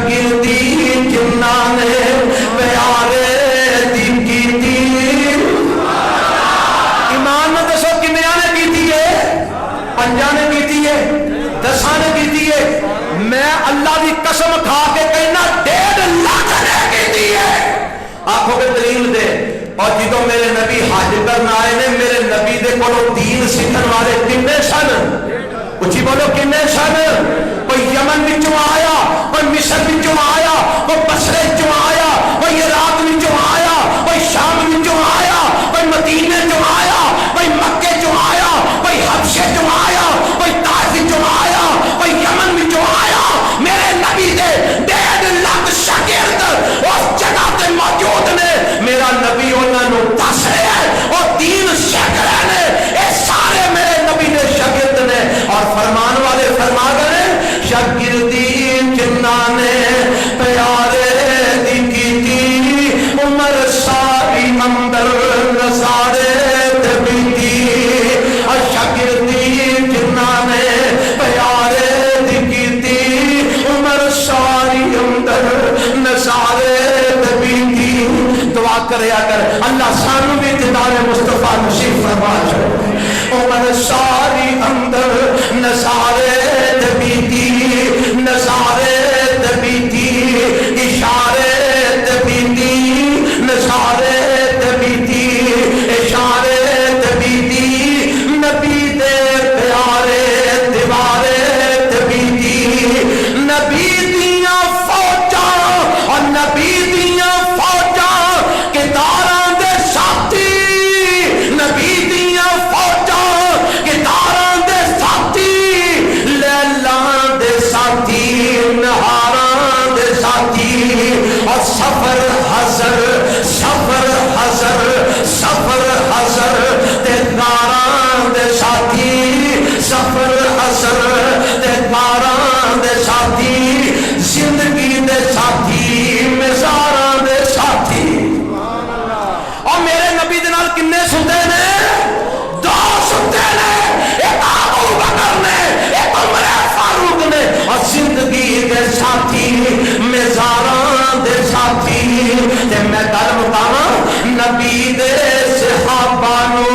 شگردی جنہاں نے پیارے دی کیتی ایمان میں دسو کنیاں نے کیتی ہے پنجاں نے کیتی ہے دساں نے کیتی ہے میں اللہ دی قسم کھا کے کہنا 1.5 لاکھ نے کیتی ہے آنکھوں کے دلیل دے اور جدو میرے نبی حج کرنا آئے نے میرے نبی دے کولو دین سیکھن والے کنے سن اچھی بولو کنے سن کوئی یمن وچوں آیا کوئی مصر وچوں آیا کوئی بصرے وچوں آیا کوئی عراق وچوں آیا کوئی شام وچوں آیا کوئی مدینے وچوں آیا کوئی مکے وچوں آیا کوئی حبشے وچوں آیا کوئی طائف وچوں آیا کوئی یمن وچوں آیا میرے نبی دے 1.5 لاکھ شاگرد اس جگہ تے موجود نے میرا نبی انہاں نوں دس رہا ہے اور دین سیکھ رہے نے اے سارے میرے نبی دے شاگرد نے اور فرمان والے فرما گئے شاگردی جنہاں نے پیارے دی کیتی عمر ساری اندر نظارے تے بیتی اور شاگردی جنہاں نے پیارے دی کیتی عمر ساری اندر نظارے تے بیتی دعا کریا کر اللہ سانو بھی دیدار مصطفیٰ نصیب فرما چھوڑ عمر ساری اندر نظارے دبیتی نظارے دبیتی اشارے دبیتی نظارے دبیتی اشارے دبیتی نبی دے پیارے دیوارے دبیتی نبی دیاں فوجاں اور نبی دیاں فوجاں کے داراں دے ساتھی نبی دیاں فوجاں کے داراں دے ساتھی لیلاں دے ساتھی نہاراں دے ساتھی اور سفر حضر سفر حضر سفر حضر تے داراں دے ساتھی سفر حضر تے داراں دے ساتھی زندگی دے ساتھی مزاراں دے ساتھی اور میرے نبی دے نال کنے سندے نے 2 سندے نے ایک ابو بکر نے ایک عمر فاروق نے اور زندگی دے ساتھی مزاراں دے ساتھی تے میں گل مکاواں نبی دے صحابہ نو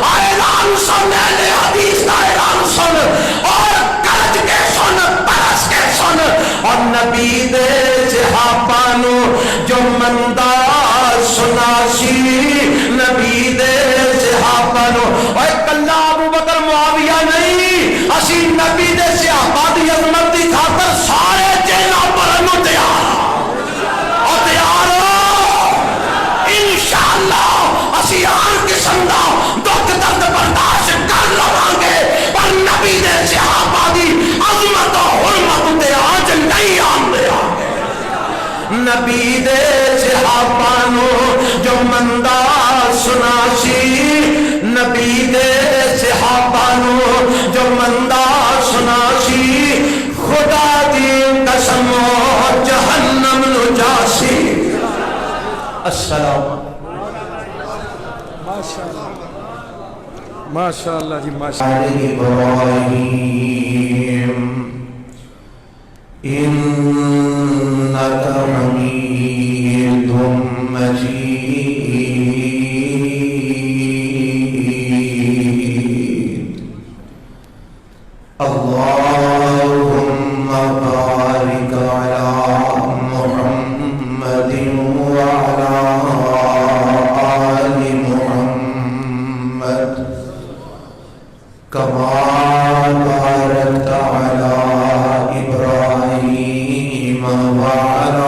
اعلان سن اہل حدیث دا اعلان سن اور گرج کے سن پرس کے سن اور نبی دے صحابہ نو جو مندہ سناشی نبی دے صحابہ نو اور کلا ابو بکر معاویہ نہیں اسی نبی دے صحابہ دی عظمت دی خاطر سارے جیلاں بھرن تیار اور تیار انشاءاللہ اسی ہر قسم دا دکھ درد برداشت کر لواں گے پر نبی دے صحابہ دی عظمت و حرمت تے آج نہیں آندے نبی دے صحابہ نو جو مندہ سناشی نبی دے صحابہ نو جو مندہ سناشی خدا دی قسم جہنم نو جاسی السلام ماشاءاللہ جی ماشاءاللہ ابراہیم انک حمید مجید اللہم بارک علی محمد وعلی آل محمد کما بارکت علی ابراہیم وعلی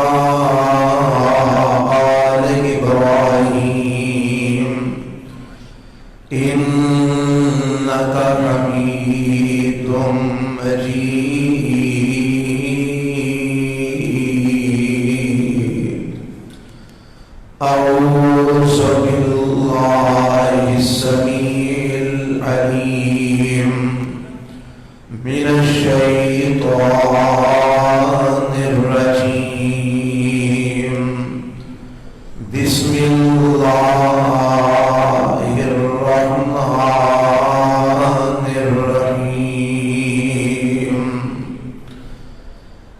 آل ابراہیم انک حمید مجید اعوذ باللہ السمیع العلیم من الشیطان الرجیم بسم اللہ الرحمن الرحیم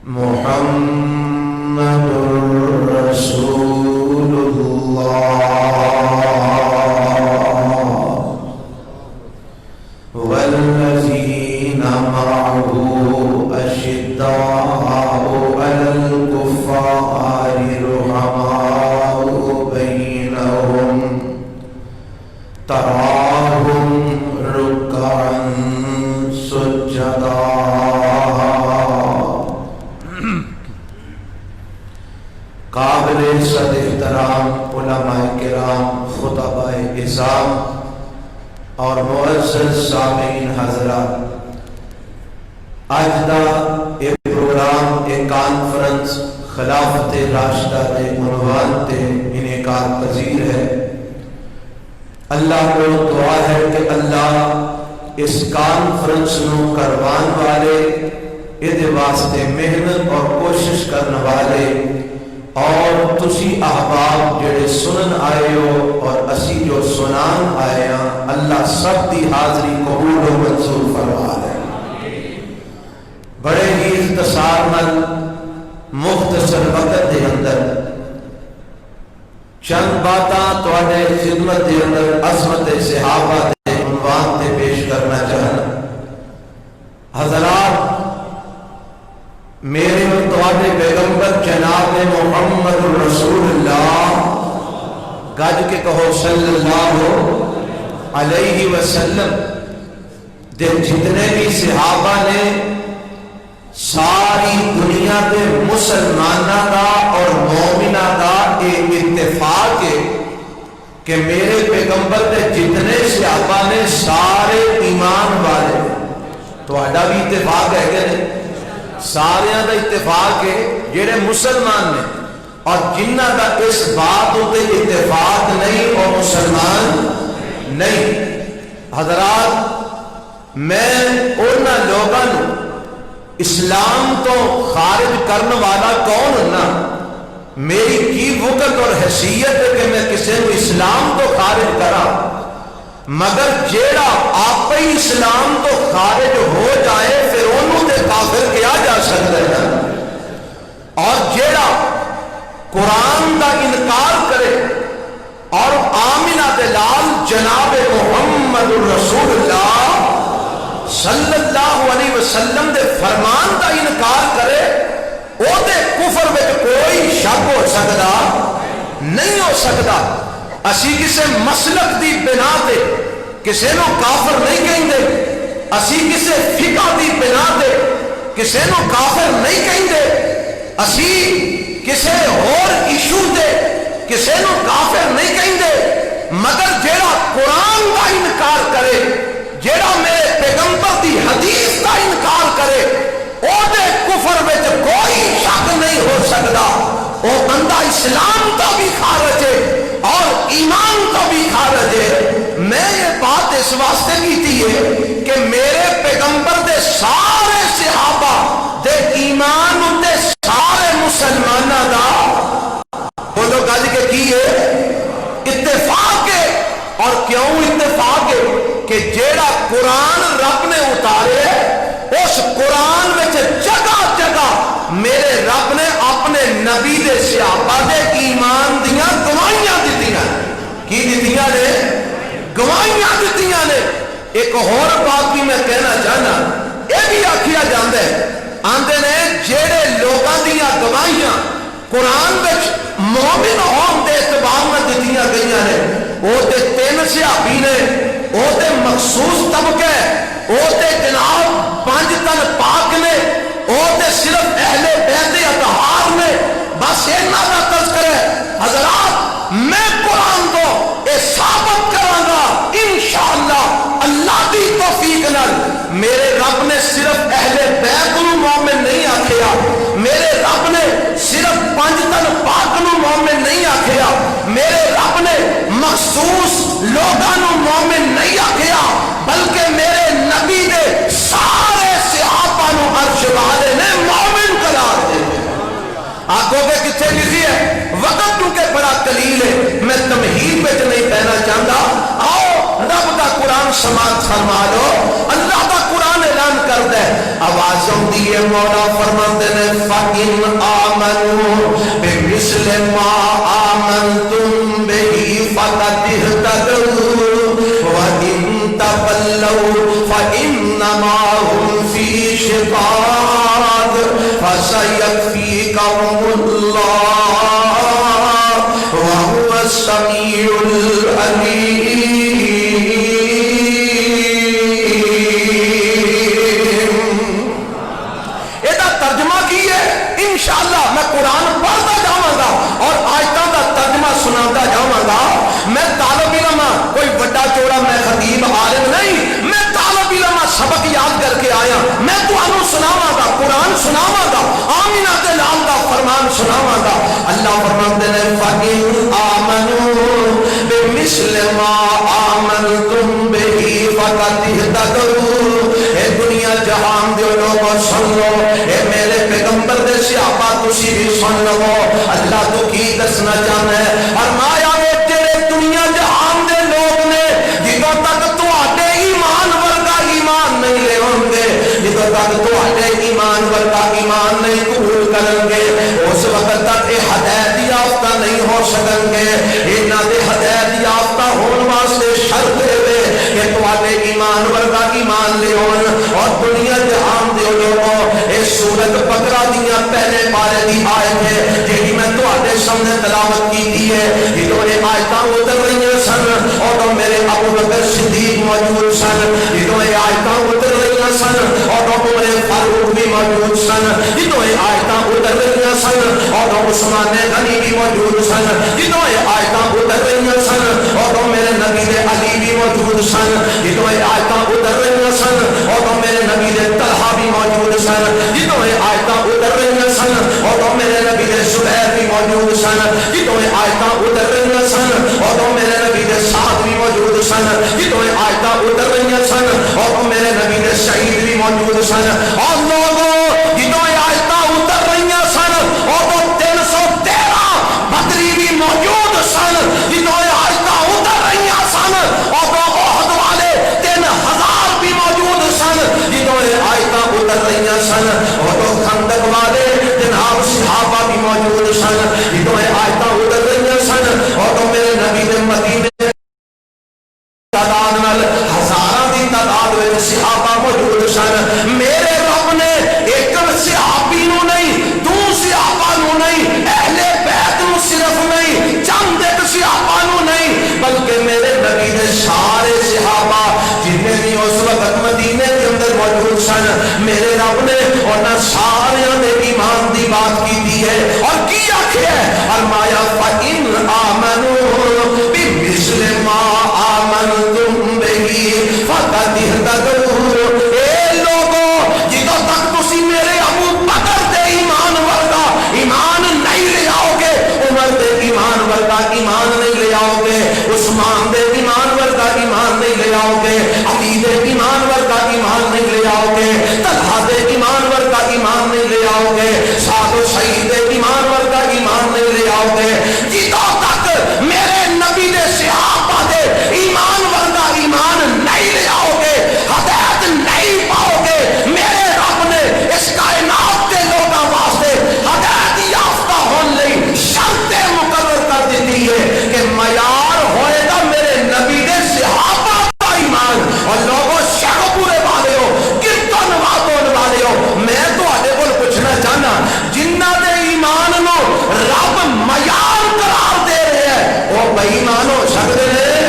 محمد رسول اللہ والذین معه اشداء علی الکفار رحماء بینہم تراہم رکعا سجدا. قابل صد احترام علماء کرام، خطباء اعظام اور معزز سامعین حضرات، اج دا یہ پروگرام ایک کانفرنس خلافت راشدہ دے عنوان تے انعقاد پذیر ہے. اللہ کو دعا ہے کہ اللہ اس کانفرنس نو کروان والے، یہ واسطے محنت اور کوشش کرنے والے اور تسی احباب جڑے سنن آئے ہو اور اسی جو سنان آئے ہیں، اللہ سب دی حاضری قبول و منظور فرما لے. بڑے ہی اختصار نال مختصر وقت دے اندر چند باتاں تواڈے خدمت دے اندر عظمت صحابہ دے عنوان تے پیش کرنا چاہنا. حضرات، میرے متوادے پیغمبر جناب محمد رسول اللہ، گج کے کہو صلی اللہ علیہ وسلم دے جتنے بھی صحابہ نے ساری دنیا کے مسلمانہ کا اور مومنہ کا ایک اتفاق ہے کہ میرے پیغمبر دے جتنے صحابہ نے سارے ایمان والے. تو آڈا بھی اتفاق ہے کہ نہیں؟ سارے دا اتفاق ہے جڑے مسلمان نے، اور جنہ دا اس بات ہوتے اتفاق نہیں اور مسلمان نہیں. حضرات، میں انہاں لوگاں نو اسلام تو خارج کرنے والا کون ہونا؟ میری کی وقت اور حیثیت ہے کہ میں کسی نو اسلام تو خارج کرا، مگر جیڑا آپ ہی اسلام تو خارج ہو جائے پھر انہوں دے کافر کیا جا سکتا ہے. اور جیڑا قرآن دا انکار کرے اور آمنہ دے لال جناب محمد رسول اللہ صلی اللہ علیہ وسلم دے فرمان دا انکار کرے، او دے کفر میں کوئی شک ہو سکتا نہیں ہو سکتا. اسی کسے مسلک دی بنا دے کسے نو کافر نہیں کہیں دے، اسی کسے فقہ دی بنا دے کسے نو کافر نہیں کہیں دے، اسی کسے اور ایشو دے کسے نو کافر نہیں کہیں دے. مگر جیڑا قرآن دا انکار کرے، جیڑا میرے پیغمبر دی حدیث دا انکار کرے، او دے کفر وچ کوئی شک نہیں ہو سکتا. وہ بندہ اسلام تو بھی خارج ہے اور ایمان تو بھی خارج ہے. میں یہ بات اس واسطے کی تھی ہے کہ میرے پیغمبر دے سارے صحابہ دے ایمان دے سارے مسلمانہ دا بولو گج کے کی ہے اتفاق ہے. اور کیوں اتفاق ہے؟ کہ جیڑا قرآن رب نے اتارے اس قرآن میں جگہ جگہ میرے رب نے اپنے نبی دے صحابہ دے ایمان دیاں گواہیاں دتیاں. کی دتیاں نے؟ گواہیاں دتیاں نے. ایک اور بات بھی میں کہنا چاہنا، یہ بھی آکھیا جاندے آندے نے جیڑے لوگاں دیاں گواہیاں قرآن وچ مومن ہون دے اعتبار میں دتیاں گئیاں نے، وہ تے 3 صحابی نے، وہ تے مخصوص طبقے، وہ تے جناب 5 تن پاک نے، وہ تے صرف اہل بیت اطہار نے. بس اینا دا تذکر ہے. حضرات، میں قرآن کو اے ثابت کراں گا انشاءاللہ اللہ دی توفیق نال. میرے رب نے صرف اہل بیت نو مومن نہیں آکھیا، میرے رب نے صرف 5 تن پاک نو مومن نہیں آکھیا، میرے رب نے مخصوص لوگاں نو مومن نہیں آکھیا، بلکہ میرے نبی نے سارے صحابہ نو عرش والے نے مومن آگوں کے کتنے لکھی ہے؟ وقت کیونکہ بڑا قلیل ہے میں تمہید میں نہیں کہنا چاہتا. آؤ رب کا قرآن سماعت فرما لو. اللہ کا قرآن اعلان کر دے آواز آتی ہے مولا فرماتے ہیں فَإِنْ آمَنُوا بِمِثْلِ مَا آمَنْتُمْ بِهِ فَقَدِ اهْتَدَوْا وَإِنْ تَوَلَّوْا فَإِنَّمَا هُمْ فِي شِقَاقٍ فَسَيَكْفِيكَهُمُ اللَّهُ وَهُوَ السَّمِيعُ الْعَلِيمُ. انشاءاللہ میں قرآن پڑھتا جاؤں گا اور آیتوں کا ترجمہ سناتا جاؤں گا. میں طالب علم کوئی بڑا چوڑا میں خطیب عالم نہیں. میں طالب علم سبق یاد کر کے آیا. میں تمہیں سناواں گا قرآن سناواں گا آمینہ کے لال کا فرمان سناواں گا. اللہ فرماتے ہیں فَإِنْ آمَنُوا بِمِثْلِ مَا آمَنْتُمْ بِهِ فَقَدِ اهْتَدَوْا. اے دنیا جہان دے لوگوں سن لو اے میرے پیغمبر دے صحابہ تسی بھی سن لو. اللہ تو کی دسنا چاہتا ہے فرمایا وہ تیرے دنیا جہان دے لوگ نے جدوں تک تواڈے ایمان ورگا ایمان نہیں لے ہوں گے جدوں تک تواڈے ایمان ورگا ایمان نہیں قبول کریں گے اس وقت تک یہ ہدایت یافتہ نہیں ہو سکیں گے. انہاں دے ہدایت یافتہ ہون واسطے شرط ہے کہ تواڈے ایمان ورگا ایمان لے ہون. اور دنیا جہان دے لوگوں اس سورت بقرہ دیاں پہلے پارے دی آیت ہے جہی میں تواڈے سامنے تلاوت کی ہے. جدوں یہ آیتاں اتر رہی سن اور میرے ابو بکر صدیق موجود سن. جدوں یہ آیتاں اتر رہی سن اور عمر فاروق بھی موجود سن. جدوں یہ آیتاں اتر رہی سن اور عثمان غنی بھی موجود سن. جدوں یہ آیتاں اتر رہی سن اور میرے نبی دے علی بھی موجود سن. جدوں یہ آیتاں اتر رہی سن اور میرے نبی دے طلحہ بھی موجود سن. جدوں یہ آیتاں اتر رہی سن اور میرے نبی دے زبیر بھی موجود سن. جدوں یہ آیتاں اتر رہی سن اور میرے نبی دے سعد بھی موجود سن. جدوں یہ آیتاں اتر رہی سن اور میرے نبی دے سعید بھی موجود سن. اور لوگوں جدوں یہ آیتاں اتر رہی سن اور 313 بدری بھی موجود سن. جدوں یہ آیتاں اتر رہی سن اور احد والے 3000 بھی موجود سن. جدوں یہ آیتاں اتر رہی سن اور خندق والے جناب صحابہ بھی موجود سن. جدوں یہ آیتاں اتر رہی سن اور میرے نبی دے مدینے تعداد نال ہزاراں دی تعداد وچ صحابہ موجود سن. میرے رب نے ایک صحابی نو نہیں دو صحابہ نو نہیں اہل بیت نو صرف نہیں چند ایک صحابہ نو نہیں بلکہ میرے نبی دے سارے صحابہ جنہیں بھی اس وقت مدینے کے اندر موجود سن میرے رب نے انہاں سارے دے ایمان دی بات کی ہے. اور کی آخیا ہے فرمایا فَإِنْ آمَنُوا بِمِثْلِ مَا آمَنْتُمْ بِهِ فَقَدِ اهْتَدَوْا. اے لوگوں جدوں تک تسی میرے ابو بکر دے ایمان ورگا ایمان نہیں لے آؤ گے عمر دے ایمان ورگا ایمان نہیں لے آؤ گے عثمان دے ایمان ورگا ایمان نہیں لے آؤ گے علی دے ایمان ورگا ایمان نہیں لے آؤ گے طلحہ دے ایمان ورگا ایمان نہیں لے آؤ گے سعد و سعید دے ایمان ورگا ایمان نہیں لے آؤ گے جدوں تک میرے نبی دے صحابہ دے ایمان ورگا ایمان نہیں لے آؤ گے ہدایت نہیں پاؤ گے. میرے رب نے اس کائنات کے لوگوں واسطے ہدایت یافتہ ہونے لئی شرطیں مقرر کر دیتی ہے کہ معیار ہوئے گا میرے نبی دے صحابہ کا ایمان. اور لوگوں شک پورے والے ہو کتن واتوں والے ہو میں تو آدھے کو پوچھنا چاہنا جنہ دے ایمان نو رب معیار قرار دے رہے ہیں وہ بے ایمان ہو سکتے ہیں.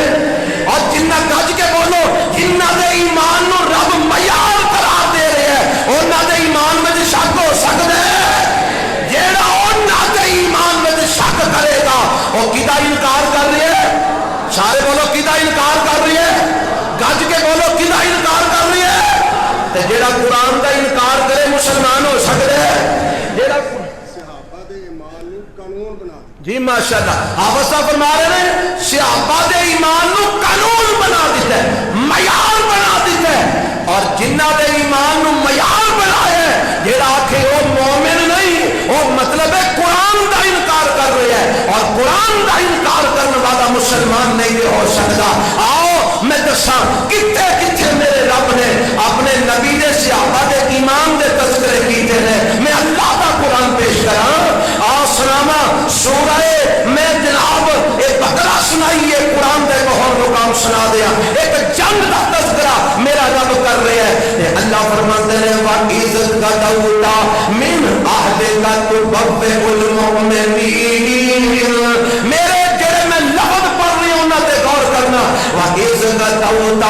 اور جنہ گج کے بولو جنہ دے ایمان نو رب معیار قرار دے رہے ہیں انہاں دے ایمان میں شک ہو سکتا ہے. جیڑا انہاں دے ایمان میں شک کرے گا وہ کدا انکار کر رہی ہے. سارے بولو کدا انکار کر رہی ہے. گج کے بولو کدا انکار کر رہی ہے. تے جیڑا قرآن کا انکار کرے مسلمان ہو سکتا ہے. جیڑا صحابہ دے ایمان نو قانون بنا جی ماشاءاللہ حافظ صاحب فرما رہے ہیں صحابہ دے ایمان نو قانون بنا دیتا ہے معیار بنا دیتا ہے. اور جنہ دے ایمان نو معیار بنایا ہے جیڑا آکھے وہ مومن نہیں وہ مطلب ہے قرآن مسلمان نہیں ہو سکتا. آؤ میں دساں کتنے کتنے میرے رب نے اپنے نبی دے صحابہ دے ایمان دے تذکرے کیتے ہیں. میں اللہ کا قرآن پیش کراں. آؤ سناواں سورہ میں جناب ایک بقرہ سنائیے قرآن دے بہت مقام سنا دیا. ایک جنگ کا تذکرہ میرا رب کر رہے ہیں. اللہ فرماتے ہیں وَإِذْ غَدَوْتَ مِنْ أَهْلِكَ تُبَوِّئُ الْمُؤْمِنِينَ. میرے جڑے میں لفظ پڑھ رہی ہوں انہاں تے غور کرنا. وَإِذْ غَدَوْتَ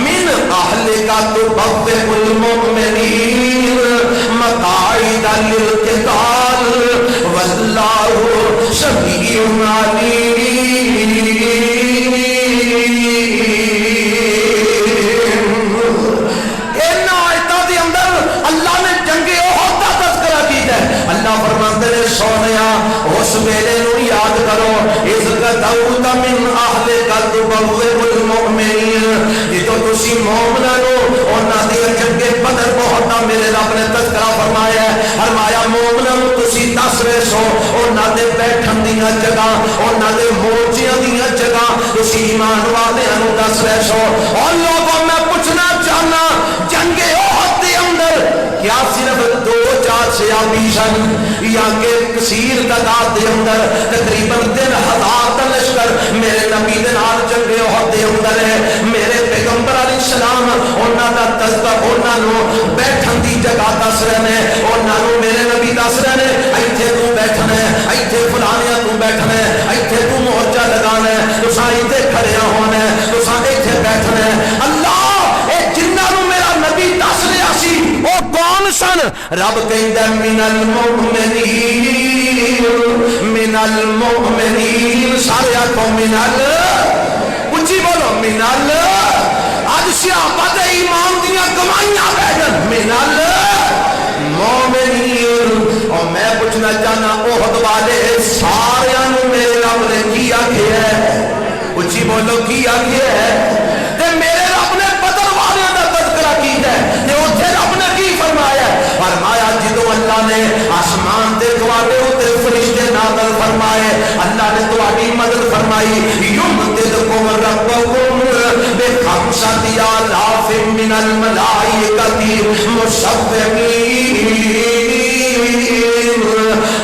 مِنْ أَهْلِكَ تُبَوِّئُ الْمُؤْمِنِينَ مَقَاعِدَ لِلْقِتَالِ وَاللَّهُ سَمِيعٌ عَلِيمٌ. اللہ فرماتے ہیں سونیا اس ویلے نو یاد کرو اس غدوت من اہلک تبوئ المؤمنین جدو تسی مومناں نو انہاں دی جنگے بدر بہت میرے رب نے تذکرہ فرمایا ہے. فرمایا مومناں نو تسی دس رہے سو انہاں دے بیٹھن دیاں جگہ انہاں دے مورچیاں دیاں جگہ تسی ایمان والیاں نو دس رہے سو. اور لوگوں میں پوچھنا چاہنا جنگے احد دے اندر کیا صرف 2-4 صحابی سن یا کہ کثیر تعداد دے اندر تقریباً 3000 کا لشکر میرے نبی دے نال جنگے احد دے اندر ہے. میرے پیغمبر علیہ السلام انہاں دا تذکرہ انہاں نو بیٹھن دی جگہ دس رہے ہیں. انہاں نو میرے نبی دس رہے ہیں ایتھے تو بیٹھنا ہے ایتھے فلانیاں تو بیٹھنا ہے ایتھے تو مورچہ لگانا ہے تساں ایتھے کھڑے ہونا ہے تساں ایتھے بیٹھنا ہے. اللہ اے جنہاں نو میرا نبی دس رہا سی او کون سن؟ رب کہندا من المؤمنین سارے آکھو اونچی بولو من اج صحابہ دے ایمان دیاں گواہیاں بیٹھن من المؤمنین. اور میں پوچھنا چاہنا احد والے سارے نو میرے رب نے کی آکھیا ہے؟ اونچی بولو کی آکھیا ہے؟ تے میرے رب نے بدر والے دا تذکرہ کیتا ہے تے اوتھے رب نے کی فرمایا ہے؟ فرمایا جدو اللہ نے آسمان دے تواڈے اوتے فرشتے نازل فرمائے اللہ نے تواڈی مدد فرمائی. یمددکم ربکم بخمسۃ آلاف من الملائکۃ مصومین.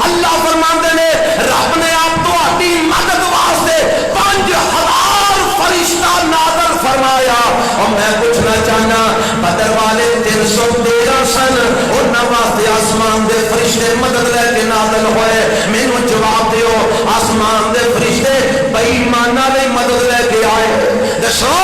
اللہ فرماندے نے رب نے آپ تواڈی مدد واسطے 5000 فرشتہ نازل فرمایا. اور میں پوچھنا چاہنا بدر والے 313 سن انہاں واسطے آسمان دے فرشتے مدد لے کے نازل ہوئے. مینوں جواب دیو آسمان دے فرشتے بے ایماناں لئی مدد لے کے آئے؟ دسو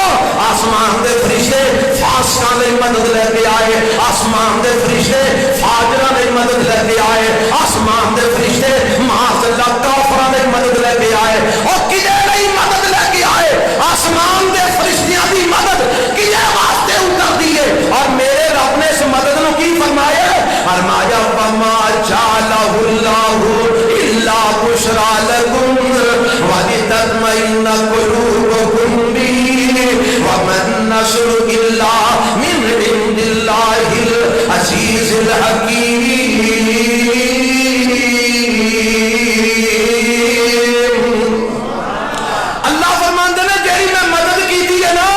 آسمان دے فرشتے فاسقاں لئی مدد لے کے آئے؟ آسمان دے فرشتے فاجراں لئی مدد لے کے آئے؟ آسمان دے فرشتے معاذ اللہ کافراں لئی مدد لے کے آئے؟ اور کدے لئی مدد لے کے آئے؟ آسمان دے فرشتیاں دی مدد کدے واسطے اتر دیے؟ اور میرے رب نے اس مدد نو کی فرمایا؟ فرمایا وما جعلہ اللہ الا بشرا لکم ولتطمئن قلوبکم بہ وما النصر الا من عند اللہ العزیز الحکیم. اللہ فرماندے نے جیڑی میں مدد کی ہے نا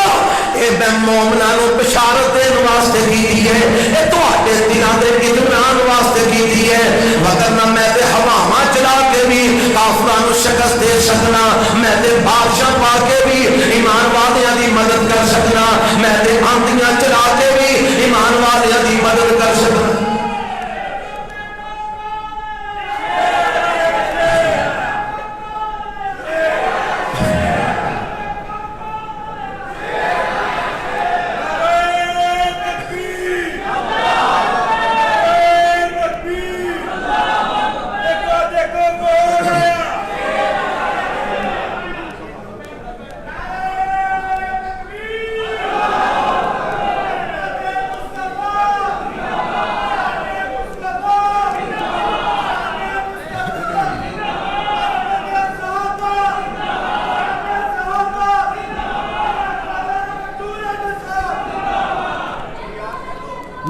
اے میں مومناں نو بشارت دین واسطے کی ہے اے تواڈے دلاں دے اطمینان واسطے کی ہے. وگرنہ میں تے ہواواں چلا کے بھی کافراں نو شکست دے سکنا میں تے بادشاہ پا کے بھی ایمان والیاں دی مدد کر سکنا میں تے آندیاں چلا کے بھی ایمان والیاں دی مدد کر سکنا.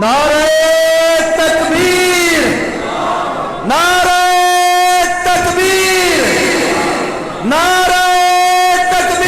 نعرہ تکبیر نعرہ تکبیر نعرہ تکبیر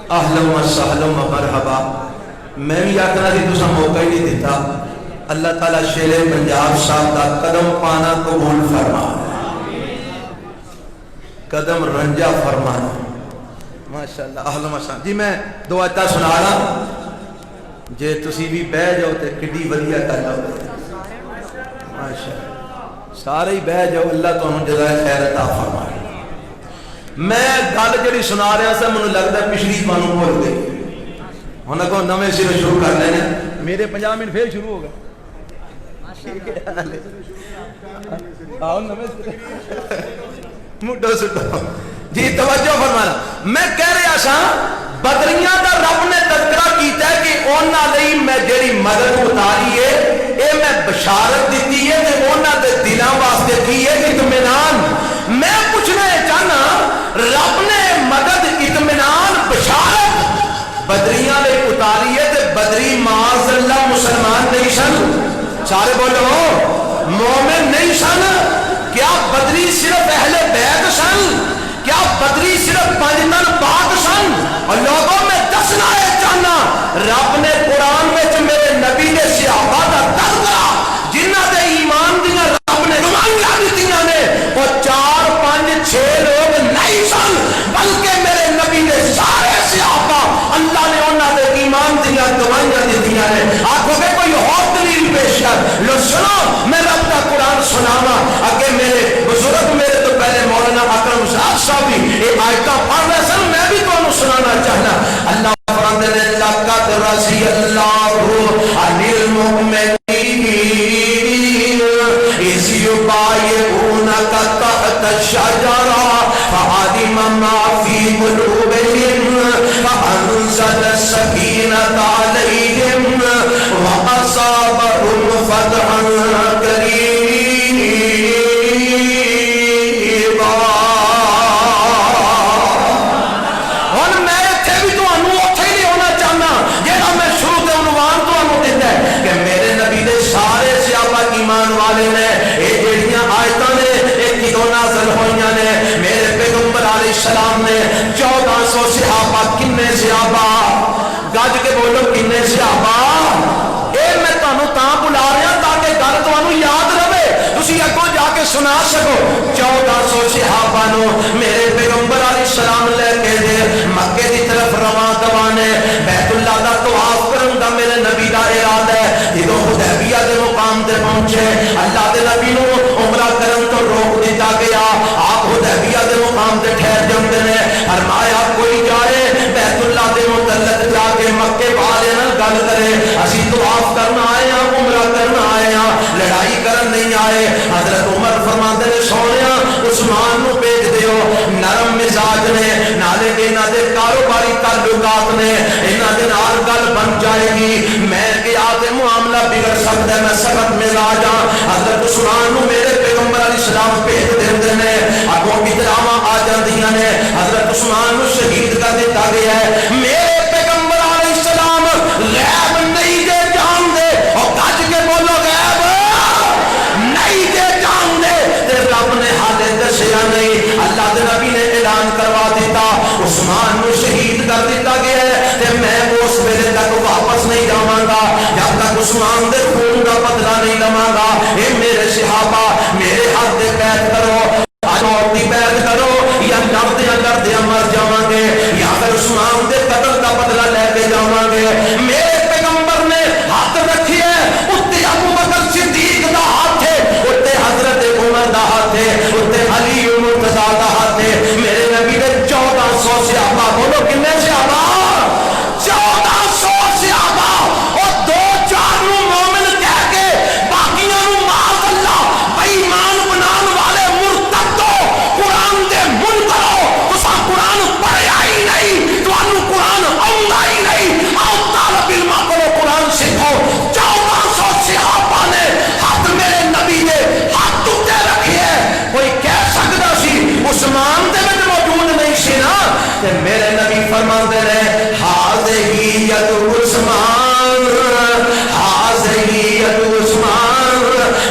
اہلا و سہلا و مرحبا. میں بھی آخنا سی تسا موقع ہی نہیں دیتا. اللہ تعالیٰ شیر پنجاب صاحب کا قدم پانا قبول فرما, قدم رنجا فرمانا. ماشاءاللہ اہلا و سہلا. جی میں دو آیتاں سنا رہا, جے تسی بھی بہ جاؤ تے کڈی ودیا گل ہوے. ماشاءاللہ سارے ہی بہ جاؤ, اللہ تمہیں جزائے خیر عطا فرمائے. میں گل جڑی سنا رہا سا مجھے لگتا ہے پچھلی تمہیں بھول گئی, ہن اگوں نویں سرے شروع کر لینے. میرے 50 منٹ پھر شروع ہو گئے. مڈو سٹو جی توجہ فرمانا. میں کہہ رہا سا بدریاں دا رب نے تذکرہ کیتا ہے کہ انہاں لئی میں جڑی مدد اتاری ہے اے میں بشارت دیتی ہے تے انہاں دے دلاں واسطے کی ہے اطمینان. میں پوچھنا چاہنا رب نے مدد اطمینان بشارت بدریاں لئی اتاری ہے تے بدری معاذ اللہ مسلمان نہیں سن. سارے بولو مومن نہیں سن. کیا بدری صرف اہل بیت سن؟ کیا بدری صرف 5 نن پاک سن؟ اور لوگوں میں دسنا ہے چاہنا رب نے قرآن میں میرے نبی نے صحابہ کا تذکرہ جنہ دے ایمان دیاں رب نے نمائیاں دیتیاں نے وہ 4 5 6 لوگ نہیں سن, بلکہ میرے نبی نے سارے صحابہ اللہ نے انہاں دے ایمان دیاں گواہیاں دیتیاں نے. آنکھوں میں کوئی اور دلیل پیش کر لو. سنو میں رب کا قرآن سناواں. اگے میرے بزرگ میرے تو پہلے مولانا اکرم صاحب بھی یہ آیتاں پڑھ رہے سن, میں بھی تمہیں سنانا چاہنا. اللہ فرماتے ہیں لقد رضی اللہ عن المؤمنین اذ یبایعونک تحت الشجرہ فعلم ما فی قلوبہم فانزل السکینۃ علیہم واصابہم فتحا قریبا. ہن میں اتھے بھی تمہیں اوتھے ہی ہونا چاہنا جہاں میں شروع تے عنوان تمہیں دیتا ہے کہ میرے نبی دے سارے صحابہ ایمان والے نے. یہ جڑیاں آیتاں نے ایک ہی دو نازل ہوئیاں نے. میرے پیغمبر علیہ السلام نے 1400 صحابہ, کنے صحابہ گج کے بولو کنے صحابہ. اے میں تمہیں تاں بلا رہا تاکہ گل تمہیں یاد رہے, تسی اگوں جا کے سنا سکو. 1400 صحابہ نو میرے پیغمبر علیہ السلام لے کے دے مکے دی طرف رواں دوانے. بیت اللہ دا طواف کرن دا میرے نبی دا ارادہ ہے. جدوں حدیبیہ دے مقام تے پہنچے اللہ دے نبی نو عمرہ کرن تو روک دیتا گیا. آپ حدیبیہ دے مقام تے ٹھہر جاندے نے. فرمایا کوئی جائے بیت اللہ دے متعلق جا کے مکے والے نال گل کرے, اسی طواف کرنا آئے ہاں, عمرہ کرنا آئے ہاں, لڑائی کرن نہیں آئے. حضرت عمر فرماندے نے سونیا عثمان نو بھیج دیو, نرم مزاج نے, نالے انہاں دے کاروباری تعلقات نے, انہاں دے نال گل بن جائے گی. میں کہ آتے معاملہ بگڑ سکتا ہے, میں سخت مزاج ہاں. حضرت عثمان نو میرے پیغمبر علیہ السلام بھیج دیندے نے. اگوں اطلاعاں آ جاندیاں نے, حضرت عثمان نو شہید کر دتا گیا ہے. میرے پیغمبر علیہ السلام غیب نہیں دے جان دے, اور گج کے بولو غیب نہیں دے جان دے. تے رب نے حالے دسیا نہیں, اللہ دے نبی نے اعلان کروا دیتا عثمان نو شہید کر دیتا گیا ہے. تے میں اس ویلے تک واپس نہیں جاواں گا جب تک عثمان دے خون دا بدلہ نہیں لواں گا. اے میرے صحابہ میرے ہاتھ دے بیعت کرو, موت دی بیعت کرو, یا لڑدیاں مر جاواں گے یا پھر عثمان دے قتل دا بدلہ لے کے جاواں گے. میرے پیغمبر نے ہاتھ رکھی ہے, اُتے ابو بکر صدیق دا ہاتھ ہے, اُتے حضرت عمر دا ہاتھ ہے, اُتے علی مرتضیٰ دا ہاتھ ہے. میرے نبی نے 1400 صحابہ, بولو کنے صحابہ, 1400 صحابہ, اور 2-4 نو مومن کہہ کے باقیاں نو معاذ اللہ بے ایمان بنان والے مرتدو قرآن دے منکرو. تسا قرآن پڑھیا ہی نہیں, تانوں قرآن آوندا ہی نہیں. آؤ طالب علم کرو, قرآن سیکھو. 1400 صحابہ نے ہاتھ میرے نبی دے ہاتھ اُتے رکھے. کوئی کہہ سکدا سی عثمان دے وچ موجود نہیں سی نا, تے میرے نبی فرماندے نے حاضی ید عثمان, حاضی ید عثمان,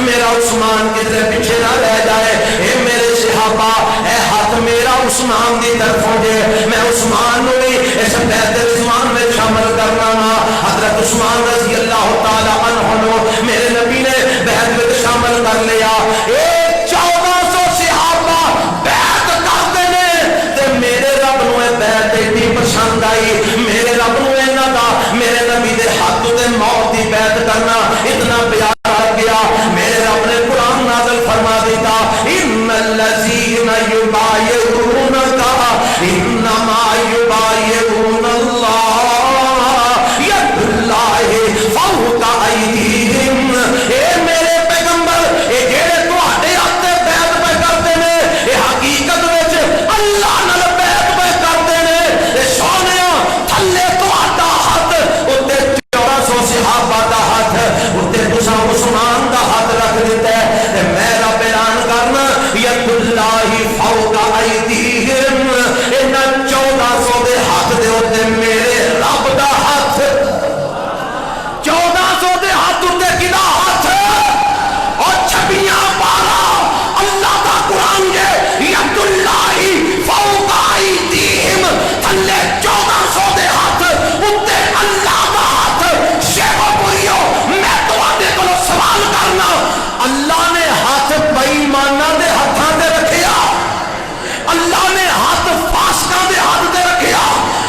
میرا عثمان کدھر پیچھے نہ رہ جائے. اے میرے صحابہ اے ہاتھ میرا عثمان دی طرفوں جے, میں عثمان نو بھی اس بیعت رضوان میں شامل کرنا وا حضرت عثمان رضی اللہ تعالی عنہ نو میرے نبی نے بیعت میں شامل کر لیا 1400 صحابہ بیعت کرتے نے تے میرے رب نو اے بیعت اتنی پسند آئی میرے رب نو انہاں دا میرے نبی دے ہاتھ تے موت دی بیعت کرنا اتنا پیارا گیا میرے رب نے قرآن نازل فرما دیتا ان الذین یبایعونک انما یبایعون اللہ ید اللہ فوق ایدیہم اے میرے پیغمبر اے جڑے تواڈے ہاتھ تے بیعت پہ کرتے نے اے حقیقت وچ اللہ نال بیعت پہ کرتے نے اے سونیا تھلے تواڈا ہاتھ اوتے 1400 صحابہ دا ہاتھ اوتے تساں عثمان دا ہاتھ رکھ دیتا ہے تے میں رب اعلان کرنا ید اللہ فوق ایدیہم انہاں 1400 دے ہاتھ دے اوتے میرے رب دا ہاتھ 1400 دے ہاتھ اوتے کدا ہاتھ اور چھپیاں پارا اللہ دا قرآن جے ید اللہ فوق ایدیہم تھلے 1400 دے ہاتھ اوتے اللہ دا ہاتھ شیخو پوریو میں تواڈے کولوں سوال کرنا اللہ نے ہاتھ بے ایماناں دے ہتھاں تے رکھیا اللہ نے ہاتھ فاسقاں دے ہاتھ تے رکھیا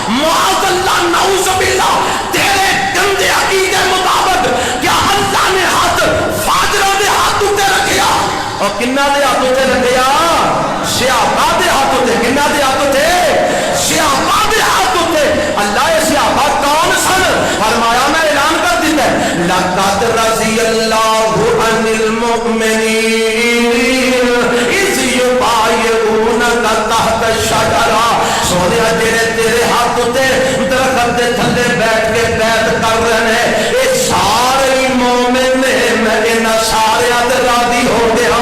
معاذ اللہ نعوذ باللہ تیرے گندے عقیدے مطابق کیا اللہ نے ہاتھ فاجراں دے ہاتھ تے رکھیا اور کنہ دے ہاتھ تے رکھیا صحابہ دے ہاتھ تے کنہ دے ہاتھ تے صحابہ دے ہاتھ تے اللہ یہ صحابہ کون سن فرمایا میں اعلان کر دیتا ہے لقد رضی اللہ عن المؤمنین اذ یبایعونک تحت الشجرہ سونیا جڑے تیرے ہاتھ تے درخت دے تھلے بیٹھ کے بیعت کر رہے ہیں اے سارے مومن نے میں انہاں سارے تے راضی ہو گیا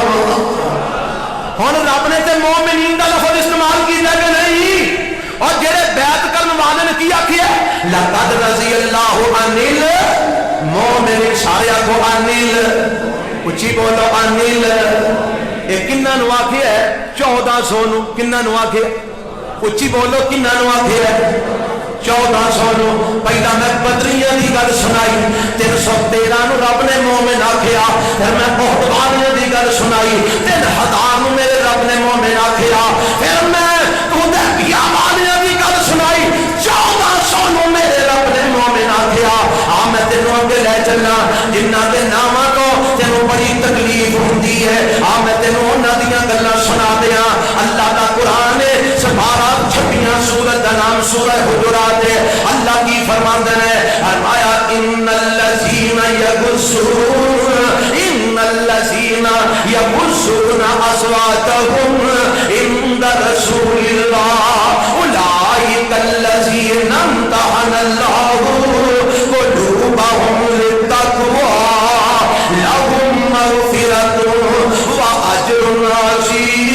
ہن رب نے تے مومنین دا لفظ استعمال کیتا کہ نہیں اور جڑے بیعت کرن والے نے کی آکھیا لقد رضی اللہ عن المؤمنین سارے کو انل اچھی بولو انل یہ کنہ نو آکھیا ہے 1400 نو کنہ نو آکھیا اچھی بولو کنہ نو آکھیا ہے 1400 نو پہلا میں بدریاں دی گل سنائی 313 نو رب نے مومن آکھیا پھر میں بہت والیاں دی گل سنائی 3000 نو میرے رب نے مومن آکھیا پھر میں حدیبیہ والیاں دی گل سنائی 1400 نو میرے رب نے مومن آکھیا ہاں میں تینوں اگے لے چلنا جنہاں دے ناماں تو تینوں بڑی تکلیف ہوندی ہے ہاں میں تینوں انہاں دیاں گلاں سنا دیاں اللہ دا قرآن ہے سپارہ 26 سورۃ دا نام سورہ حجرات ہے اللہ کی فرماندے نے فرمایا ان الذین یغضون اصواتهم عند رسول اللہ اولئک الذین امتحن اللہ قلوبهم للتقوی لهم مغفرۃ واجر عظیم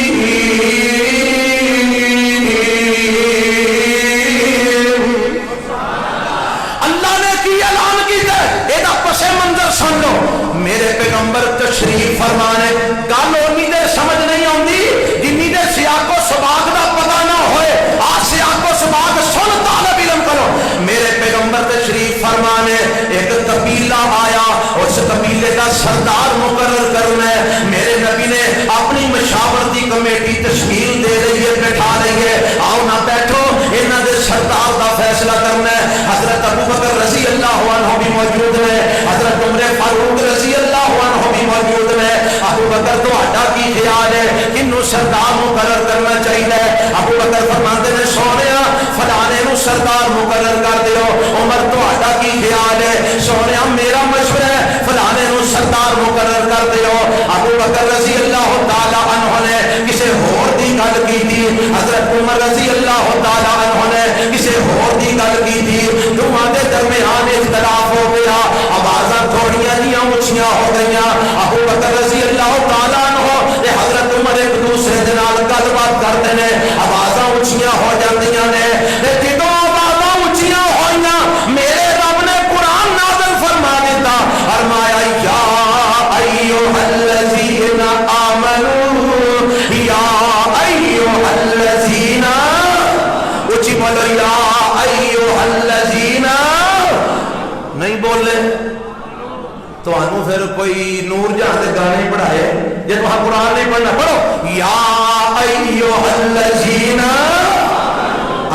سن لو میرے پیغمبر تشریف فرمانے گل اونی دیر سمجھ نہیں آتی جنی دیر سیاق و سباق دا پتہ نہ ہوئے آ سیاق و سباق سن طالب علم کرو میرے پیغمبر تشریف فرمانے ایک قبیلہ آیا اس قبیلے کا سردار مقرر کرنا ہے میرے نبی نے اپنی مشاورتی کمیٹی تشکیل دے رہی ہے بٹھا رہی ہے آؤ نہ بیٹھو انہاں دے سردار دا فیصلہ کرنا ہے حضرت ابوبکر رضی اللہ عنہ بھی موجود ہے حضرت عمر فاروق رضی اللہ عنہ بھی موجود ہے ابوبکر تہاڈا کی خیال ہے کنوں سردار مقرر کرنا چاہیے ابوبکر فرماندے نے سونیا فلانے نو سردار مقرر کر دیو عمر تہاڈا کی خیال ہے سونیا میرا مشورہ ہے فلانے نو سردار مقرر کر دیو ابوبکر رضی اللہ تعالی عنہ نے کسے ہور دی گل کیتی حضرت عمر رضی اللہ تعالی عنہ نے کسے ہور دی گل کیتی دونوں دے درمیان اختلاف ہو گیا آوازاں تھوڑیاں جیاں اونچیاں ہو گئیاں ابوبکر رضی اللہ تعالی عنہ تے حضرت عمر ایک دوسرے دے نال گل بات کرتے نے آوازاں اونچیاں ہو جاندیاں نے تے جدوں آوازاں اونچیاں ہوئیاں میرے رب نے قرآن نازل فرما دیتا فرمایا یا ایھا الذین آمنوا یا ایھا الذین اونچی بولو یا ایھا پھر کوئی نور جہاں سے گانے پڑھائے جب وہاں قرآن نہیں پڑھنا پڑھو یا ایوہ الذین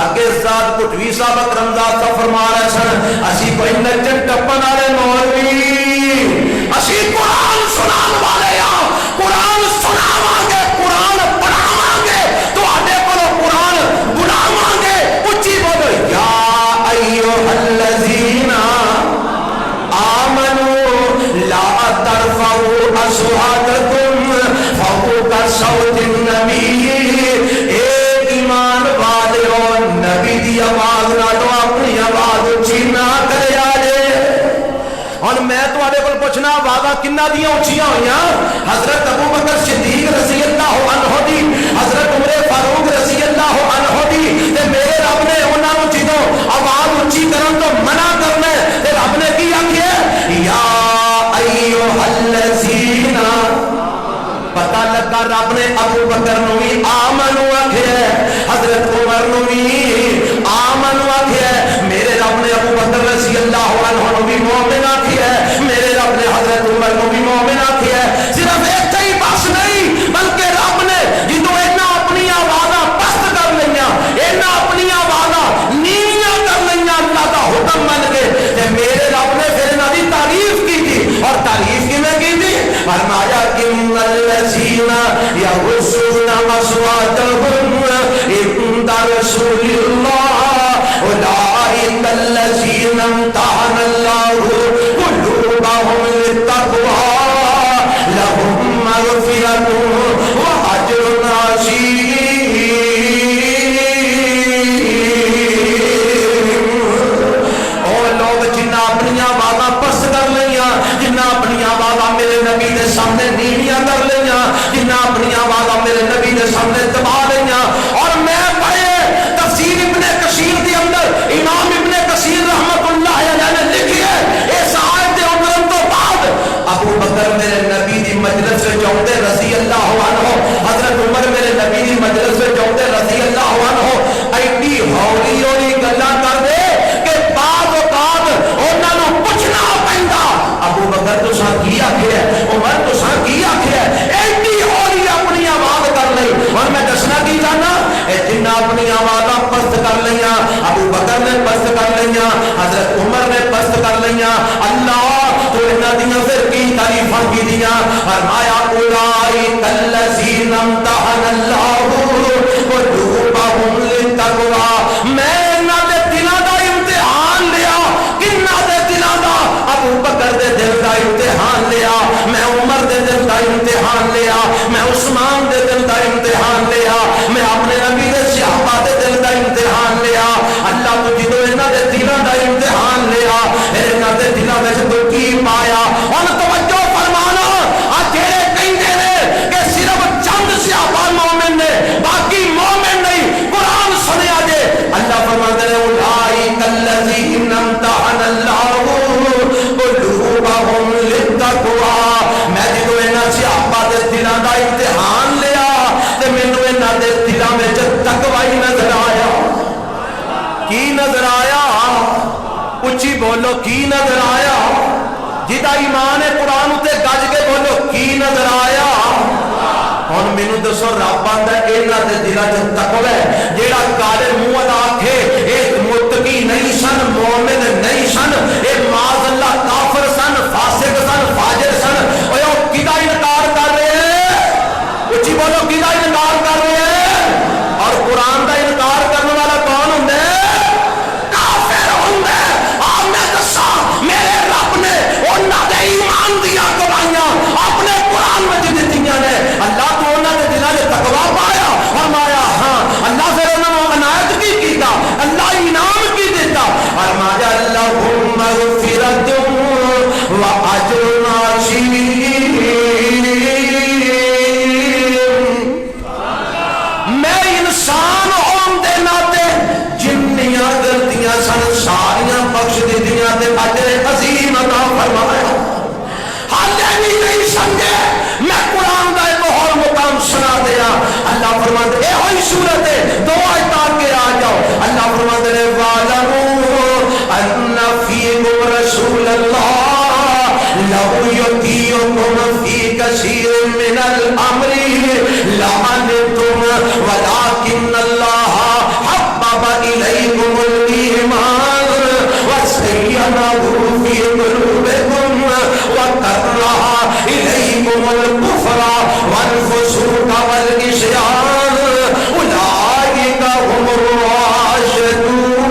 اگے ساتھ کٹوی صاحب اکرمزاد صاحب فرما رہے سن اسی کوئی نچن ٹپن والے مولوی اسی قرآن سنان والے قرآن سناواں گے قرآن پڑھاواں گے تو آڈے کو قرآن بڑھاواں گے اچھی بولو یا ایوہ الذین آمنوا لا ترفعوا اصواتکم فوق صوت النبی ایمان والو نبی دی آواز نہ تو اپنی آواز اچھی نہ کرے آجے اور میں تمہارے کو پوچھنا آوازاں کنہ دیاں اچھیاں ہوئیاں حضرت ابو بکر صدیق رضی اللہ عنہ دی حضرت عمر فاروق رضی اللہ عنہ دی تے میرے رب نے انہاں نوں جدوں آواز اچھی کرن تو منع کرنا ہے تے رب نے کی آکھیا یا ایھا الذین پتہ لگا رب نے ابو بکر نو بھی آمن آکھیا حضرت عمر نو بھی آمن آکھیا میرے رب نے ابو بکر رضی اللہ عنہ نو بھی مومن آکھیا میرے رب نے حضرت عمر نو بھی مومن آکھیا صرف ایک ہی بس نہیں بلکہ رب نے جدوں انہاں اپنی آوازاں پست کر لئیاں انہاں اپنی آوازاں نیویاں کر لئیاں اللہ دا حکم من کے تے میرے رب نے پھر انہاں دی تعریف کی تھی اور تعریف کیویں کی تھی فرمایا ان الذین یغضون اصواتهم عند رسول اللہ اولئک الذین امتحن اللہ قلوبهم للتقوی لهم مغفرۃ واجر عظیم اور لوگ جنہ اپنی آوازاں پست کر لئیاں جنہ اپنی آوازاں میرے نبی دے سامنے نیویاں کر لئیاں جنہ اپنی آوازاں میرے نبی دے سامنے دبا لئیاں اور میں پڑھے تفسیر ابن کثیر کے اندر امام ابن کثیر رحمت اللہ علیہ نے لکھی ہے اس آیت کے اترن تو بعد ابو بکر میرے نبی دی مجلس سے جاؤندے رضی اللہ عنہ حضرت عمر میرے نبی دی مجلس سے جاؤندے رضی اللہ عنہ ایڈی ہولی ہولی گلاں کر دے کہ بعض اوقات انہاں نوں پوچھنا پیندا ابو بکر تساں کی آکھیا عمر تساں کی آکھیا ایڈی ہولی اپنی آواز کر لئی اور میں دسنا کی چاہنا اے جنہ اپنی آوازاں پست کر لئیاں ابو بکر نے پست کر لئیاں حضرت عمر نے پست کر لئیاں اللہ تو انہاں دیاں پھر کی تعریفاں کی دیاں فرمایا اولئک الذین امتحن اللہ قلوبهم للتقوی میں انہاں دے دلاں دا امتحان لیا کنہاں دے دلاں دا ابو بکر دے دل دا امتحان لیا میں عمر دے دل دا امتحان لیا میں عثمان دے دل دا امتحان لیا میں اپنے نبی دے صحابہ دے دل دا امتحان لیا اللہ تو جدو انہاں دے دلاں دا امتحان لیا انہاں دے دلاں وچ تو کی پایا اور توجہ فرمانا آ جڑے کہندے نے کہ صرف چند صحابہ مومن نے باقی مومن نہیں قرآن سنیا جے اللہ فرماتا ہے اولئک الذین امتحن اللہ قلوبهم للتقوی میں جدو انہاں صحابہ دے دلاں دا امتحان لیا تے مینوں انہاں دے دلاں وچ تقوی نظر آیا کی نظر آیا اچھی بولو کی نظر آیا جدا ایمان ہے قرآن تے گج کے بولو کی نظر آیا ہن مینوں دسو رب آندا ہے انہاں دے دلاں وچ تقوی ہے جیڑا کالے منہ ادا آکھے اے متقی نہیں سن مومن نہیں سن اے معاذ اللہ کافر سن فاسق سن فاجر سن اوے او کدا انکار کر رہے ہیں اچھی بولو کدا انکار کر رہے ہیں اور قرآن دا انکار کرنے والا کون ہوندا ہے کافر ہوندا ہے آ میں دساں میرے رب نے انہاں دے ایمان دیاں گواہیاں اپنے قرآن وچ دتیاں نے اللہ تو انہاں دے دلاں وچ تقوی پایا فرمایا ہاں اللہ پھر انہاں نوں عنایت کی کیتا اللہ انعام کی دیتا فرمایا اللہم مغفرۃ واجر عظیم میں انسان ہون دے ناتے جنیاں غلطیاں سن ساریاں بخش دیتیاں تے اجر عظیم عطا فرمایا حالے بھی نہیں سمجھے میں قرآن دا ایک اور مقام سنا دیا اللہ فرماتے اے ہوئی صورت ہے دو آیات کے آ جاؤ اللہ فرماتے ہیں وَعْلَمُوا أَنَّ فِيكُمْ رَسُولَ اللَّهِ لَوْ يُطِيعُكُمْ امری لعنتم ولکن اللہ حبب الیکم الایمان وزینہ فی قلوبکم وکرہ الیکم الکفر والفسوق والعصیان اولئک هم الراشدون.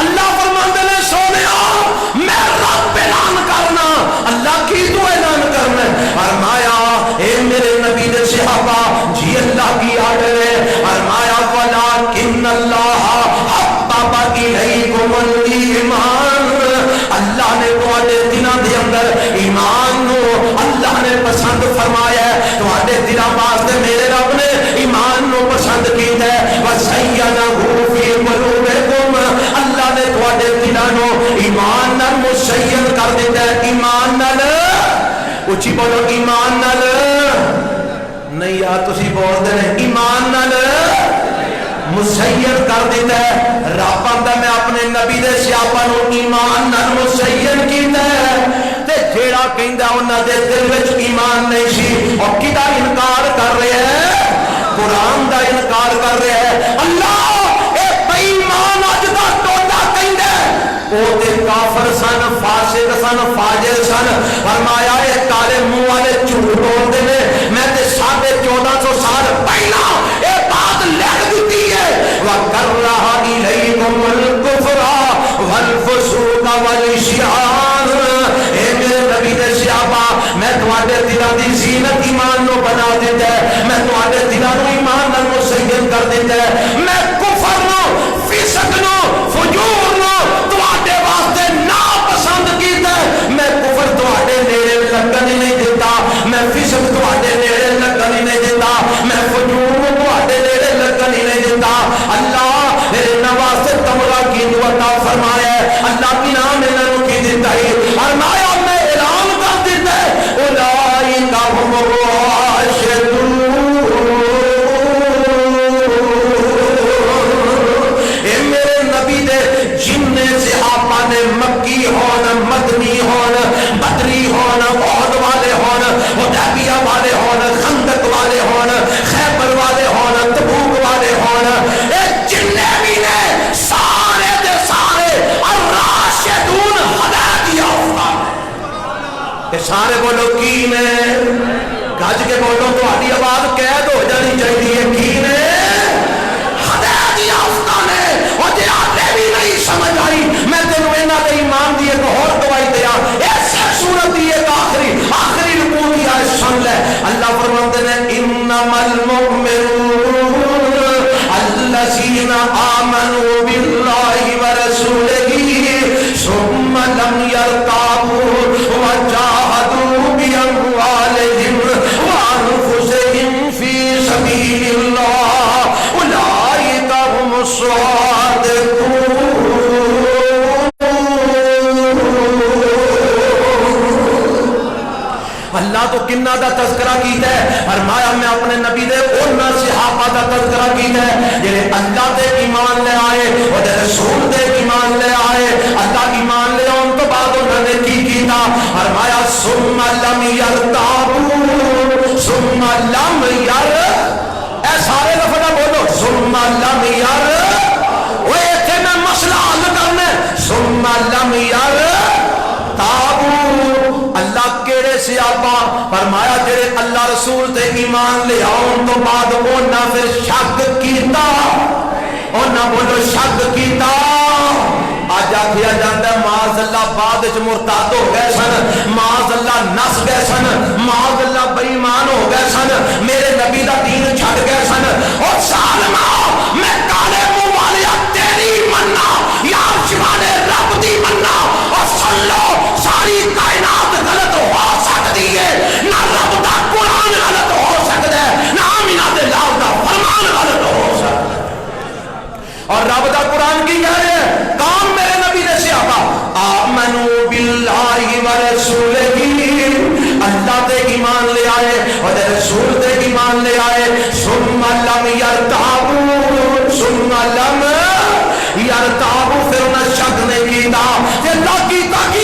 اللہ فرماندے نے سونیا میں رب اعلان کرنا. اللہ کی تو اعلان کرنا؟ فرمایا اے میرے نبی دے صحابہ جی اللہ کی آرڈر ہے. فرمایا ولکن اللہ حبب الیکم الایمان. اللہ نے تواڈے دلاں دے اندر ایمان نو اللہ نے پسند فرمایا ہے. تواڈے دلاں واسطے میرے رب نے ایمان نو پسند کیتا ہے. وزینہ فی قلوبکم اللہ نے تواڈے دلاں نو ایمان نال مزین کر دیتا ہے. ایمان نال اچھی بولو ایمان نال نہیں یار تسی بول دے ایمان نال مزین کر دیتا ہے. رب آندا میں اپنے نبی دے صحابہ نو ایمان نال مزین کیتا ہے. تے جیڑا کہندا انہاں دے دل وچ ایمان نہیں سی او کدا انکار کر رہا ہے؟ قرآن دا انکار کر رہا ہے. اللہ اے بے ایمان اج دا ٹوٹا کہندا او تے کافر سن فاسق سن فاجر سن. فرمایا اے کالے منہ والے جھوٹ بولدے نے. میں تے 1450 سال پہلا اے بات لکھ دتی ہے. وَكَرَّهَ إِلَيْكُمُ الْكُفْرَ وَالْفُسُوقَ وَالْعِصْيَانَ. اے میرے نبی دے صحابہ میں تواڈے دلاں دی زینت ایمان نو بنا دیتا ہے. میں تواڈے دلاں نو ایمان نال مزین کر دیتا ہے. میں کفر نو فسق نو فجور نو تواڈے واسطے ناپسند کیتا ہے. میں کفر تواڈے نیڑے لگن ہی نہیں دیتا. میں فسق تواڈے نیڑے لگن ہی نہیں دیتا. میں فجور تواڈے نیڑے لگن ہی نہیں دیتا. اللہ میرے نواسطے تمغہ کی عطا فرمایا ہے. اللہ کی نام انہوں کی دیتا ہے. فرمایا میں اعلان کر دیتا ہے اولئک هم الراشدون. اے میرے نبی دے جننے صحابہ نے مکی ہون مدنی ہون بدری ہون احد والے ہون حدیبیہ والے ہون خندق والے ہون خیبر والے ہون تبوک والے ہون اے جننے بھی نے سارے دے سارے الراشدون ہدایت یافتہ. اے سارے بولو کی نے گج کے بولو تہاڈی آواز قید ہو جانی چاہیے. کی نے ہدایت یافتہ نے. او جے آتے بھی نہیں سمجھ آئی میں تینوں انہاں دے ایمان دی ایک اور گواہی دیا. اس سورت دی ایک آخری رکوع کی آیت سن لے. اللہ فرماتے ہیں انما المؤمنون الذین آمنوا باللہ ورسولہ ثم لم یرتابوا وجاہدوا باموالہم وانفسہم فی سبیل اللہ اولئک هم الصادقون. اللہ تو کنہ دا تذکرہ کیتا ہے. فرمایا میں اپنے نبی دے انہاں صحابہ دا تذکرہ کیتا ہے جڑے اللہ دے ایمان لے آئے اور رسول دے ایمان لے آئے. اللہ ایمان لے آن تو بعد انہوں نے کی کیتا. فرمایا ثم لم یرتابوا ثم لم یر اے سارے لفظ بولو ثم لم یر. وہ ایتھے میں مسئلہ حل کرنا ثم لم یر تابو. اللہ کیڑے صحابہ فرمایا جڑے اللہ رسول تے ایمان لے آن تو بعد انہاں پھر شک کیتا. انہاں بولو شک کیتا. آج آکھیا جاتا ہے معاذ اللہ بعد وچ مرتد ہو گئے سن. معاذ اللہ نس گئے سن. معاذ اللہ بے ایمان ہو گئے سن. میرے نبی دا دین چھڈ گئے سن. اور سالما میں کالے منہ والیا تیری مننا یا عرش والے رب دی مننا. اور سن لو ساری کائنات غلط ہو سکتی ہے. نہ رب دا قرآن غلط ہو سکتا ہے نہ آمینہ دے لال دا فرمان غلط ہو سکتا ہے. اور رب دا قرآن کی کہہ رہے ہیں کام میرے نبی نے صحابہ آمنوا باللہ ورسولہ. اللہ تے ایمان لے آئے اور رسول تے ایمان لے آئے. ثم لم یرتابوا ثم لم یرتابوا پھر انہیں شک نہیں کیتا. اللہ کیتا کی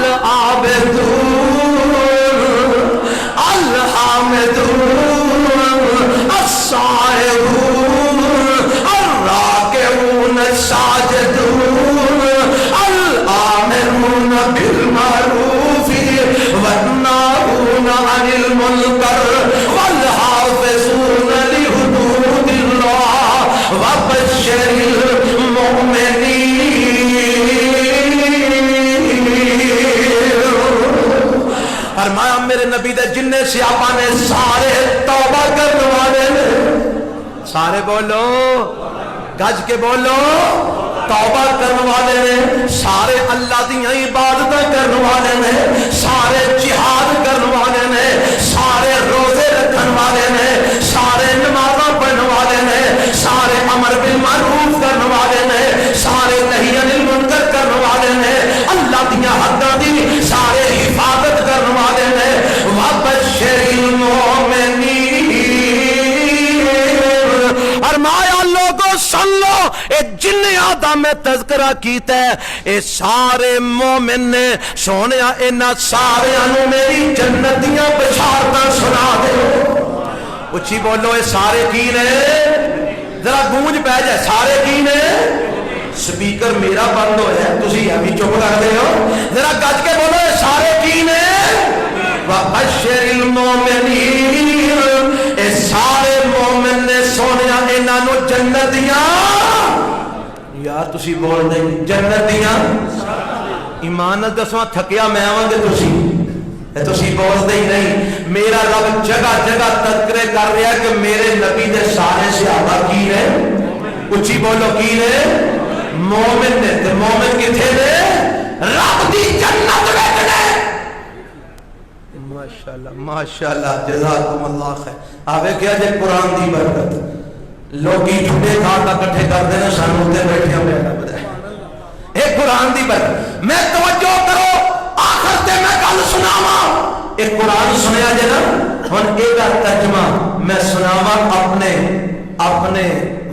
العابدون الحامدون السائحون الراكعون الساجدون الآمرون بالمعروف والناهون عن المنكر والحافظون لحدود الله وبشر المؤمنين. فرمایا میرے نبی دے جن صحابہ نے سارے توبہ کرنے والے نے، سارے بولو گج کے بولو، توبہ کرنے والے نے، سارے اللہ دیاں عبادتیں کرنے والے نے، سارے جہاد کرنے والے نے، سارے روزے رکھنے والے نے، سارے نمازاں پڑھنے والے نے، سارے امر بالمعروف کرنے والے نے، سارے نہی عن المنکر کرنے والے نے، اللہ دیاں حداں دی سارے حفاظت کرنے والے نے. وبشر المؤمنین. فرمایا لوگوں سن لو، اے جن آدم میں تذکرہ کیتا ہے اے سارے مومن نے. سونیا انہاں سارے انو میری جنتیاں بشارتاں سنا دے. اچھی بولو اے سارے کی نے؟ ذرا گونج پہ جائے. سارے کی نے؟ سپیکر میرا بند ہو ہے، تسی ابھی چپ کر دے ہو. ذرا گج کے بولو اے سارے کی نے؟ وبشر المؤمنین. اے سارے مومن نے سونیا انہاں نو جنتیاں. یار تسی بول دے جنتیاں. ایمان نال دسو تھکیا میں آواں گے تسی بول دے ہی نہیں. میرا رب جگہ جگہ تذکرے کر رہا ہے کہ میرے نبی دے سارے صحابہ کی نے. اچھی بولو کی نے؟ مومن نے. تے مومن کتھے نے؟ رب دی جنت وچ نے. ماشاءاللہ ماشاءاللہ جزاکم اللہ خیر. آوے کیا جے قرآن دی برکت لوگی جھوٹے کھا کا کٹھے کر دینا سانوں تے بیٹھے ہم بیٹھا بدائے. اے قرآن دی برکت. میں توجہ کرو آخر تے میں گل سناواں. اے قرآن سنیا جے نا ہن اے دا ترجمہ میں سناواں اپنے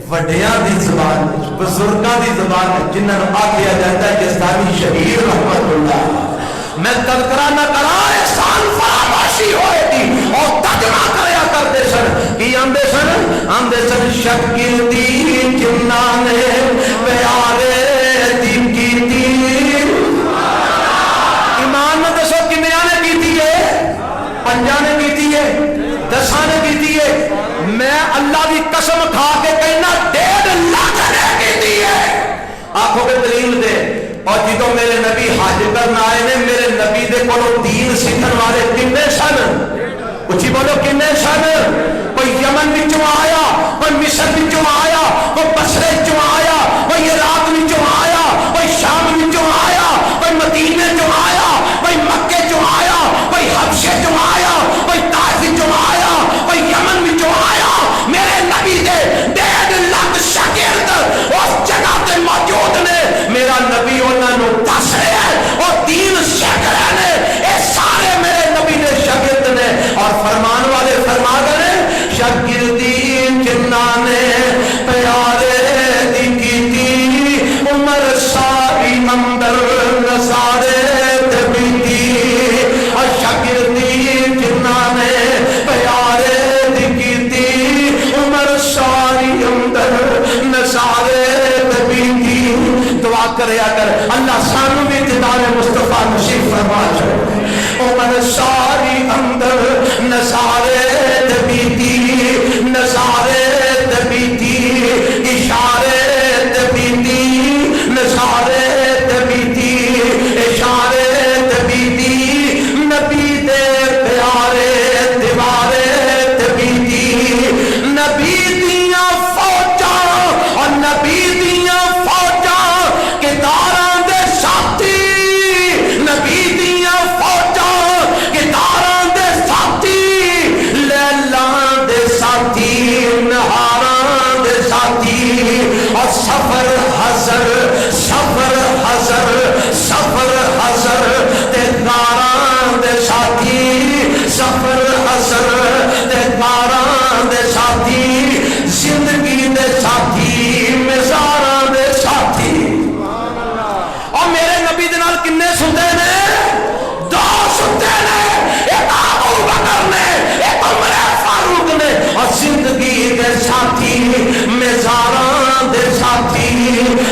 وڈیاں دی زبان بزرگاں دی زبان جنہاں نوں آکھیا جاندا ہے کہ سامی شہید رحمت اللہ. میں تذکرہ نہ کرا احسان فراموشی ہوئے تھی اور ترجمہ کریا کرتے سن. کی آندے سن؟ آندے سن شکل دی جنہاں نے پیارے دی کیتی. ایمان نہ دسو کنیاں نے کیتی ہے؟ پنجاں نے کیتی ہے؟ دساں نے کیتی ہے؟ میں اللہ دی قسم کھا کے کہنا 1.5 لاکھ نے کیتی ہے. آنکھوں کے دلیل دے. اور جدو میرے نبی حج کرنا آئے نے میرے نبی دے کولوں دین سیکھن والے کنے سن؟ اچھی بولو کنے سن؟ کوئی یمن وچوں آیا، کوئی مصر وچوں آیا، کوئی بصرے وچوں آیا، کوئی عراق وچوں آیا، کوئی شام وچوں آیا، کوئی مدینے وچوں آیا، کوئی مکے وچوں آیا، کوئی حبشے وچوں آیا، کوئی طائف وچوں آیا، کوئی یمن وچوں آیا. میرے نبی دے 1.5 لاکھ شاگرد اس جگہ تے موجود نے. میرا نبی انہاں نوں دس رہا ہے اور دین سکھ رہے نے. اے سارے میرے نبی دے شاگرد نے. اور فرمان والے فرما گئے شاگردی جنہاں نے پیارے دی کیتی عمر ساری اندر نظارے تے بیتی. اور شاگردی جنہاں نے پیارے دی کیتی عمر ساری اندر نظارے تے بیتی. دعا کریا کر اللہ سانو بھی دیدار مصطفیٰ نصیب فرما چھوڑ. عمر ساری اندر نظارے دبیتی، نظارے دبیتی، اشارے دبیتی، نظارے دبیتی، اشارے دبیتی. نبی دے پیارے دیوارے دبیتی. نبی دیاں فوجاں اور نبی دیاں فوجاں کے داراں دے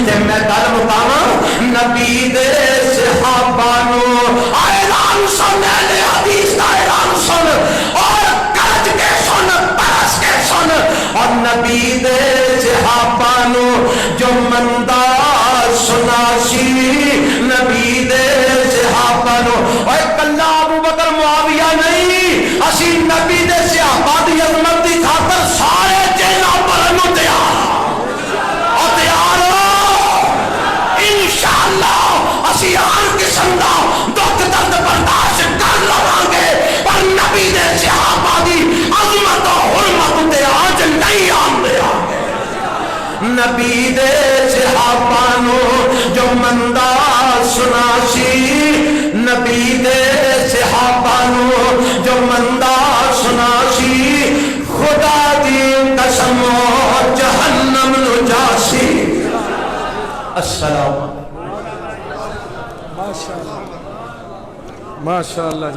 تے میں گل مکاواں نبی دے صحابہ نو اعلان سن اہل حدیث دا اعلان سن اور گرج کے سن برس کے سن اور نبی دے صحابہ نو جو مندہ سنا سی نبی دے صحابہ نو اے کلا ابو بکر معاویہ نہیں اسی نبی دے صحابہ دی عظمت دی خاطر سارے جیلاں بھرن تیار اور تیار انشاءاللہ اسی ہر قسم دا دکھ درد برداشت کر لواں گے پر نبی دے صحابہ دی عظمت و حرمت تے آج نہیں آندے نبی دے صحابہ نو جو مندہ سنا سی نبی دے صحابہ نو جو مندہ سنا سی خدا دی قسم جہنم نو جاسی السلام ماشاءاللہ جی ماشاءاللہ